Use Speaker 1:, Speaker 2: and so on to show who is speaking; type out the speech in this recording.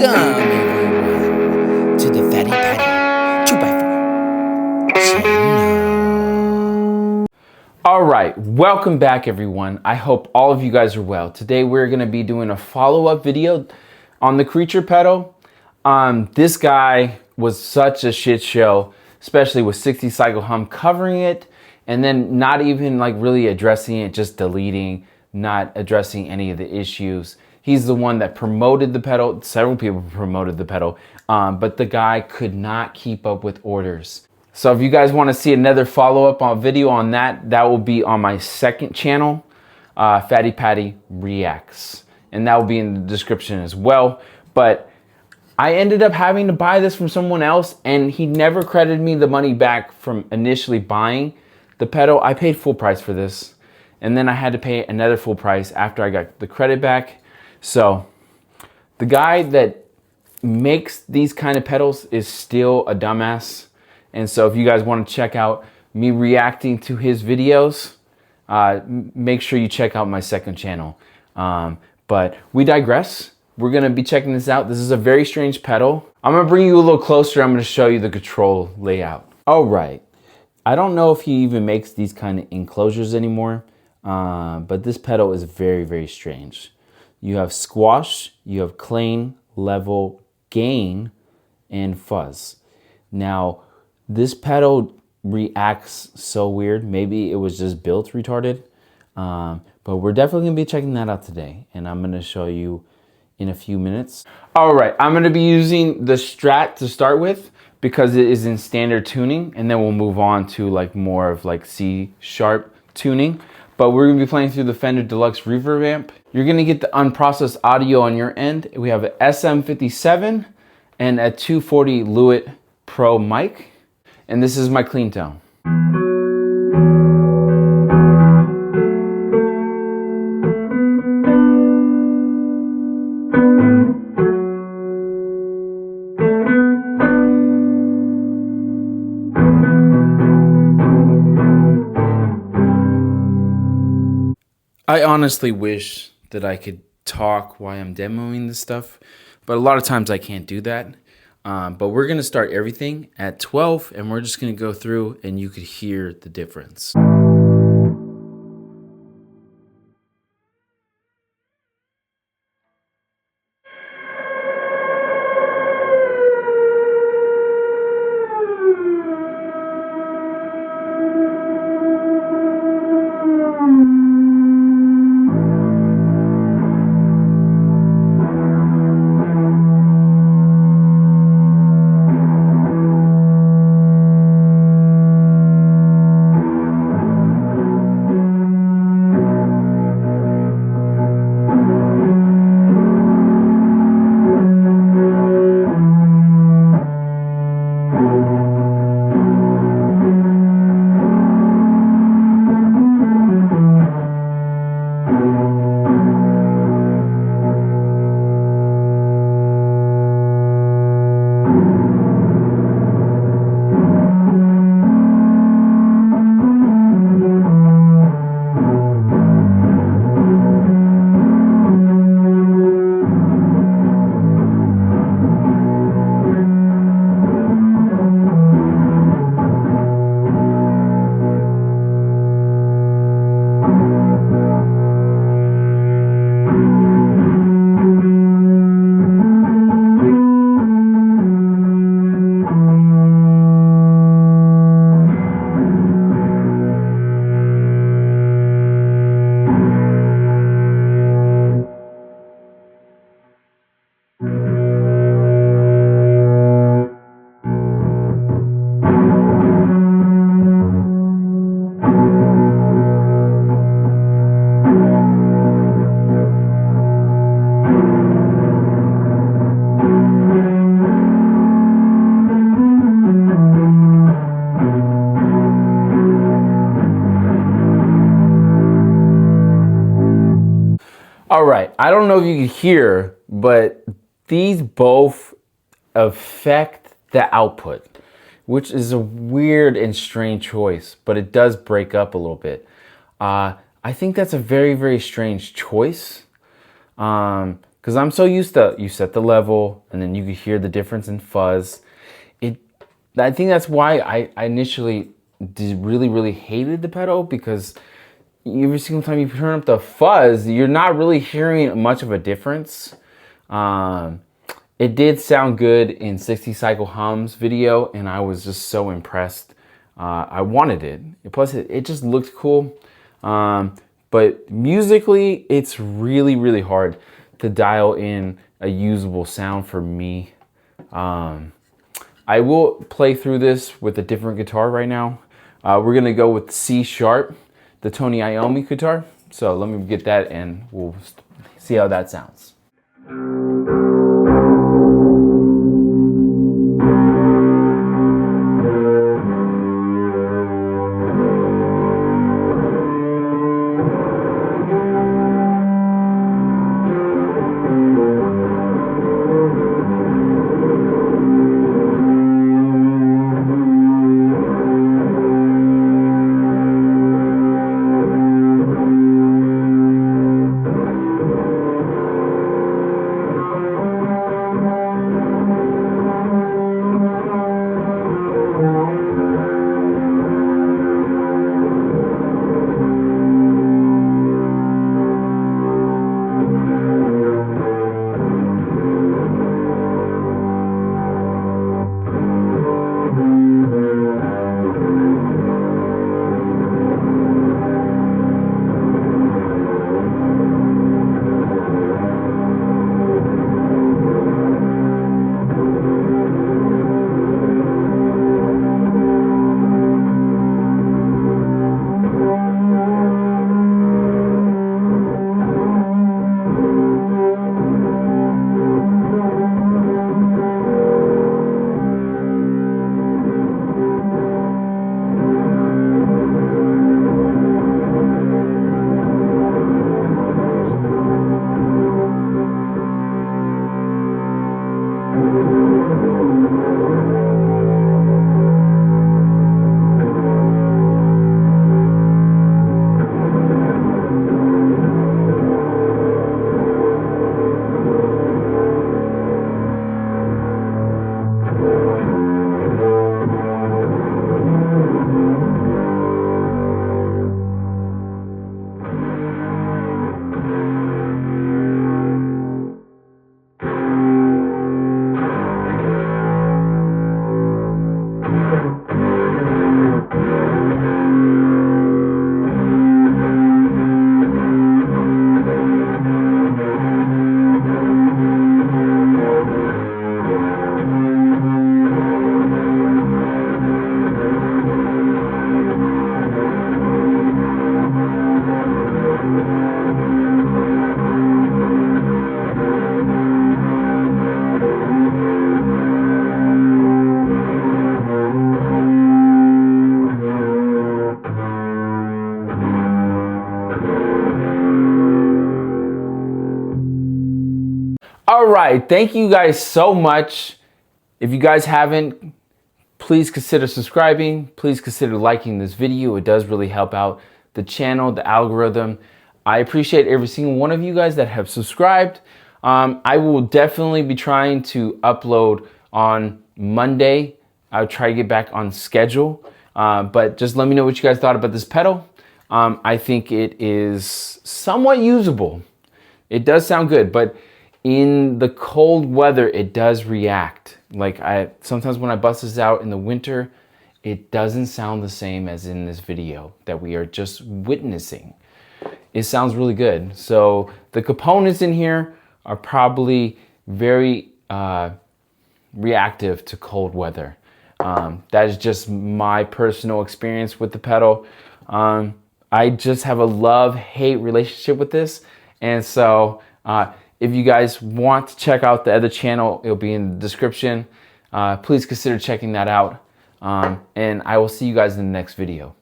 Speaker 1: everyone, to the Fatty Patty 2x4 channel. Alright, welcome back everyone. I hope all of you guys are well. Today we're going to be doing a follow-up video on the creature pedal. This guy was such a shit show, especially with 60 cycle hum covering it and then not even like really addressing it, just deleting, not addressing any of the issues. He's the one that promoted the pedal. Several people promoted the pedal, but the guy could not keep up with orders. So if you guys want to see another follow-up video on that, that will be on my second channel, Fatty Patty Reacts. And that will be in the description as well. But I ended up having to buy this from someone else, and he never credited me the money back from initially buying the pedal. I paid full price for this, and then I had to pay another full price after I got the credit back. So the guy that makes these kind of pedals is still a dumbass. And so if you guys want to check out me reacting to his videos, make sure you check out my second channel. But we digress. We're going to be checking this out. This is a very strange pedal. I'm going to bring you a little closer. I'm going to show you the control layout. All right. I don't know if he even makes these kind of enclosures anymore, but this pedal is very, very strange. You have squash, you have clean, level, gain, and fuzz. Now, this pedal reacts so weird. Maybe it was just built retarded, but we're definitely gonna be checking that out today, and I'm gonna show you in a few minutes. All right, I'm gonna be using the Strat to start with because it is in standard tuning, and then we'll move on to like more of like C# tuning. But we're gonna be playing through the Fender Deluxe Reverb amp. You're gonna get the unprocessed audio on your end. We have an SM57 and a 240 Lewitt Pro mic. And this is my clean tone. I honestly wish that I could talk while I'm demoing this stuff, but a lot of times I can't do that. But we're gonna start everything at 12 and we're just gonna go through and you could hear the difference. All right, I don't know if you can hear, but these both affect the output, which is a weird and strange choice, but it does break up a little bit. I think that's a very, very strange choice. because I'm so used to you set the level and then you can hear the difference in fuzz. I think that's why I initially really hated the pedal, because every single time you turn up the fuzz, you're not really hearing much of a difference. It did sound good in 60 cycle hums video, and I was just so impressed. I wanted it. Plus, it just looked cool. But musically, it's really hard to dial in a usable sound for me. I will play through this with a different guitar right now. We're gonna go with C sharp, the Tony Iommi guitar. So let me get that and we'll see how that sounds. All right, thank you guys so much. If you guys haven't, please consider subscribing. Please consider liking this video. It does really help out the channel, the algorithm. I appreciate every single one of you guys that have subscribed. I will definitely be trying to upload on Monday. I'll try to get back on schedule. But just let me know what you guys thought about this pedal. I think it is somewhat usable. It does sound good, but in the cold weather, it does react. Like sometimes when I bust this out in the winter, it doesn't sound the same as in this video that we are just witnessing. It sounds really good. So the components in here are probably very reactive to cold weather. That is just my personal experience with the pedal. I just have a love-hate relationship with this. And so if you guys want to check out the other channel, it'll be in the description. Please consider checking that out. And I will see you guys in the next video.